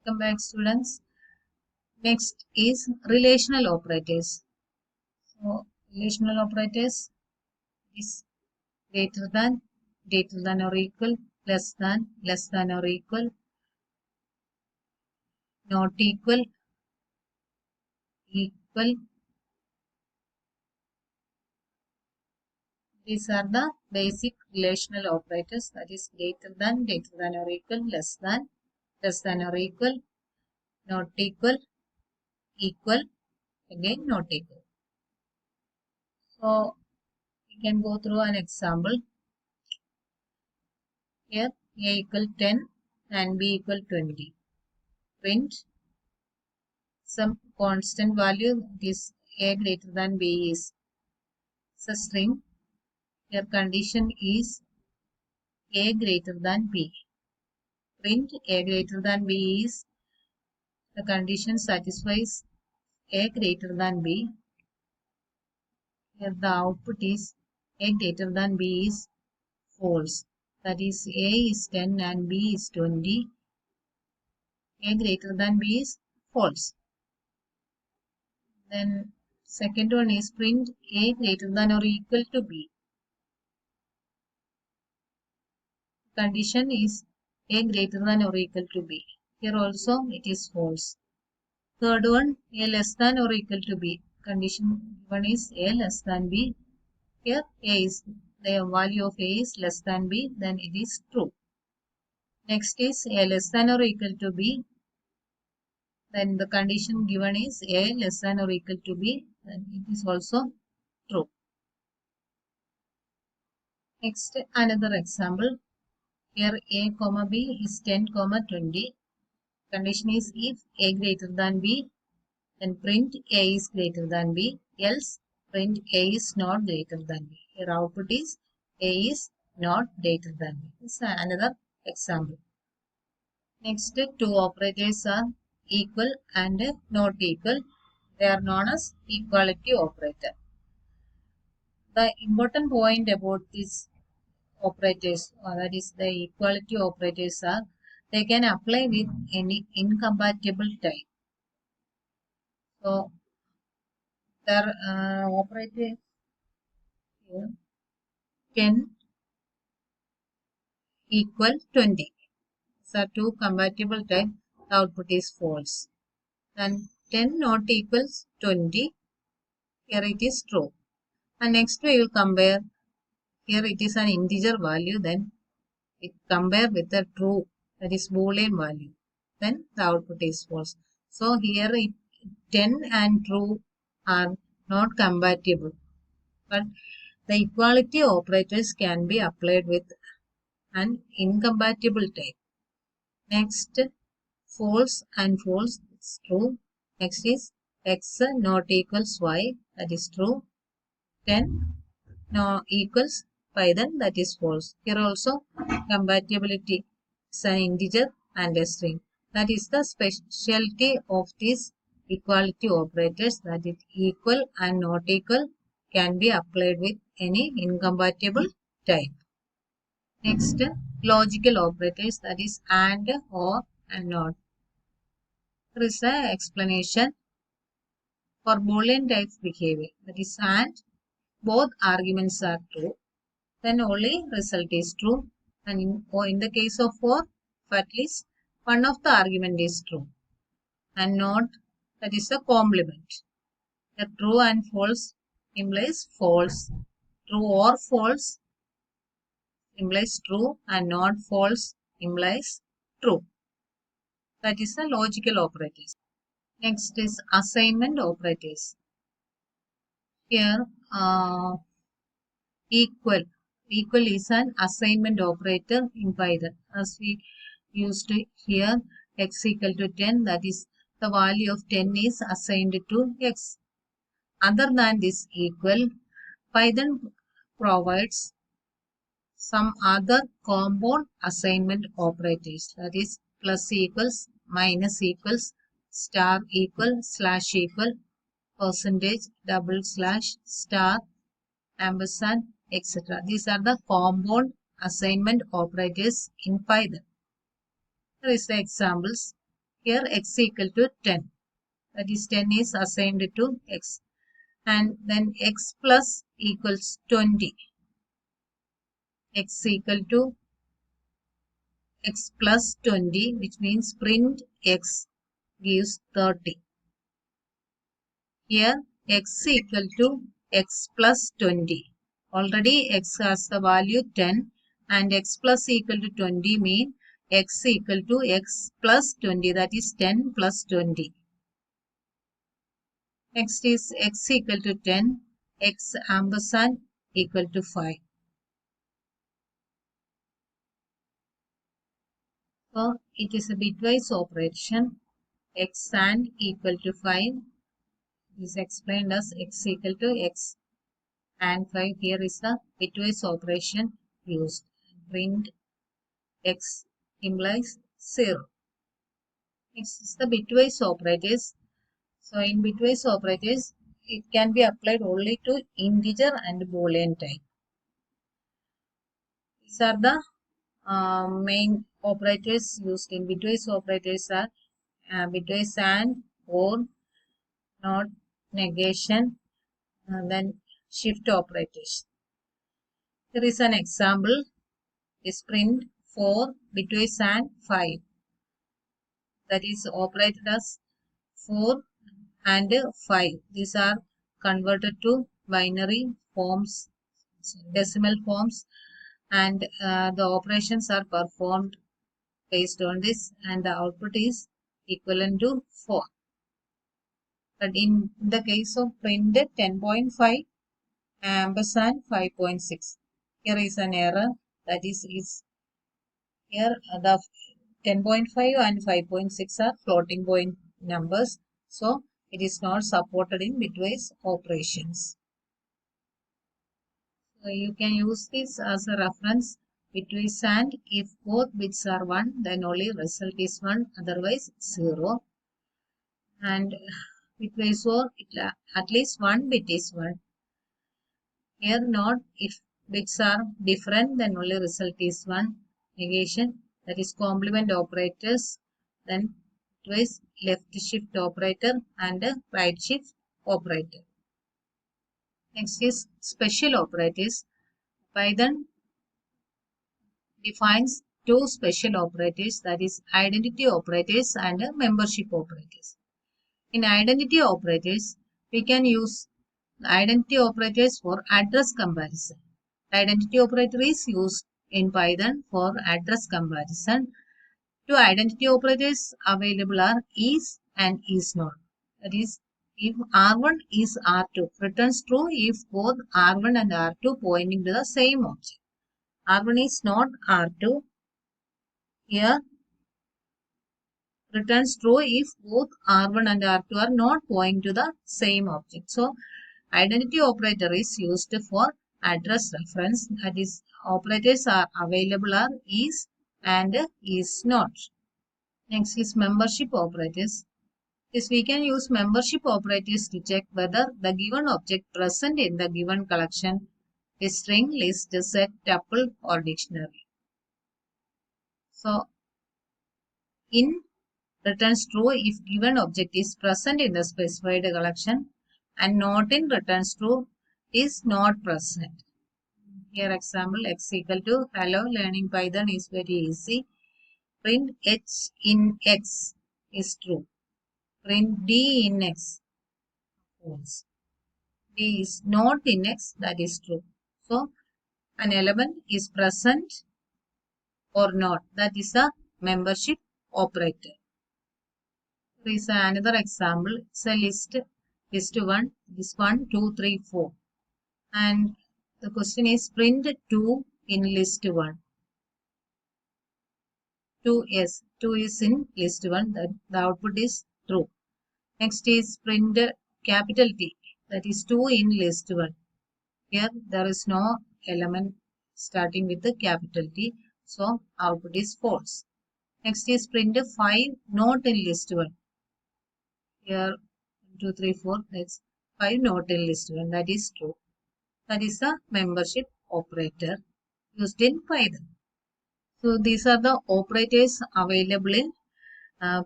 Welcome back, students. Next is relational operators. So, relational operators is greater than or equal, less than or equal, not equal, equal. These are the basic relational operators, that is greater than or equal, less than or equal, not equal, equal, again not equal. So we can go through an example. Here a equal 10 and b equal 20. Print some constant value, this a greater than b is a string. Here condition is a greater than b. Print a greater than b is the condition satisfies a greater than b. Here the output is a greater than b is false. That is a is 10 and b is 20. A greater than b is false. Then second one is print a greater than or equal to b. Condition is a greater than or equal to b. Here also it is false. Third one, a less than or equal to b. Condition one is a less than b. Here a is the value of a is less than b, then it is true. Next is a less than or equal to b. Then the condition given is a less than or equal to b, then it is also true. Next, another example. Here a comma b is 10 comma 20. Condition is if a greater than b, then print a is greater than b, else print a is not greater than b. Here output is a is not greater than b. This is another example. Next, two operators are equal and not equal. They are known as equality operator. The important point about these operators, that is the equality operators, are they can apply with any incompatible type. So their operator here 10 equal 20. So two compatible type, the output is false. Then 10 not equals 20. Here it is true. And next we will compare. Here it is an integer value, then it compare with the true, that is Boolean value. Then the output is false. So here 10 and true are not compatible. But the equality operators can be applied with an incompatible type. Next, false and false is true. Next is x not equals y, that is true. 10 no equals Python, that is false. Here also compatibility is an integer and a string. That is the specialty of these equality operators, that it equal and not equal can be applied with any incompatible type. Next, logical operators, that is and, or, and not. There is an explanation for Boolean type behavior, that is and both arguments are true, then only result is true. And in the case of for, at least one of the argument is true and not, that is a complement. The true and false implies false. True or false implies true and not false implies true. That is the logical operators. Next is assignment operators. Here equal is an assignment operator in Python. As we used here, x equal to 10, that is the value of 10 is assigned to x. Other than this equal, Python provides some other compound assignment operators, that is plus equals, minus equals, star equal, slash equal, percentage, double slash, star, ampersand, etc. These are the compound assignment operators in Python. There is the examples. Here x equal to 10. That is 10 is assigned to x. And then x plus equals 20. X equal to x plus 20, which means print x gives 30. Here x equal to x plus 20. Already x has the value 10 and x plus equal to 20 mean x equal to x plus 20, that is 10 plus 20. Next is x equal to 10, x ampersand equal to 5. So it is a bitwise operation. X and equal to 5 is explained as x equal to x and 5. Here is the bitwise operation used. Print x implies 0. Next is the bitwise operators. So in bitwise operators, it can be applied only to integer and Boolean type. These are the main operators used in bitwise operators are bitwise and, or, not, negation, and then shift operators. Here is an example. Is print 4 bitwise and 5. That is operated as 4 and 5. These are converted to binary forms, decimal forms, and the operations are performed based on this, and the output is equivalent to 4. But in the case of print 10.5 ampersand 5.6, here is an error. That is here the 10.5 and 5.6 are floating point numbers, so it is not supported in bitwise operations. So you can use this as a reference. Bitwise and, if both bits are 1, then only result is 1, otherwise 0. And bitwise or at least one bit is 1. Here not, if bits are different, then only result is 1. Negation, that is complement operators, then bitwise left shift operator and right shift operator. Next is special operators. Python defines two special operators, that is identity operators and membership operators. In identity operators, we can use identity operators for address comparison. Identity operator is used in Python for address comparison. Two identity operators available are is and is not. That is, if R1 is R2, returns true if both R1 and R2 pointing to the same object. R1 is not R2. Here returns true if both R1 and R2 are not pointing to the same object. So identity operator is used for address reference. That is, operators are available are is and is not. Next is membership operators. Is we can use membership operators to check whether the given object present in the given collection is string, list, set, tuple, or dictionary. So in returns true if given object is present in the specified collection, and not in returns true is not present. Here example, x equal to hello, learning Python is very easy. Print h in x is true. Print d in x, false. D is not in x, that is true. So an element is present or not, that is a membership operator. There is another example. It's a list 1, this 1, 2, 3, 4. And the question is print 2 in list 1. 2 is in list 1, that the output is true. Next is print capital T, that is 2 in list 1. Here there is no element starting with the capital T, so output is false. Next is print 5 not in list 1. Here 2, 3, 4, that's 5 not in list 1, that is true. That is the membership operator used in Python. So these are the operators available in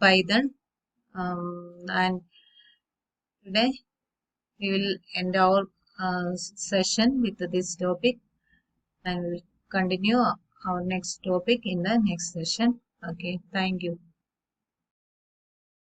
Python. And today we will end our session with this topic, and we'll continue our next topic in the next session. Okay, thank you.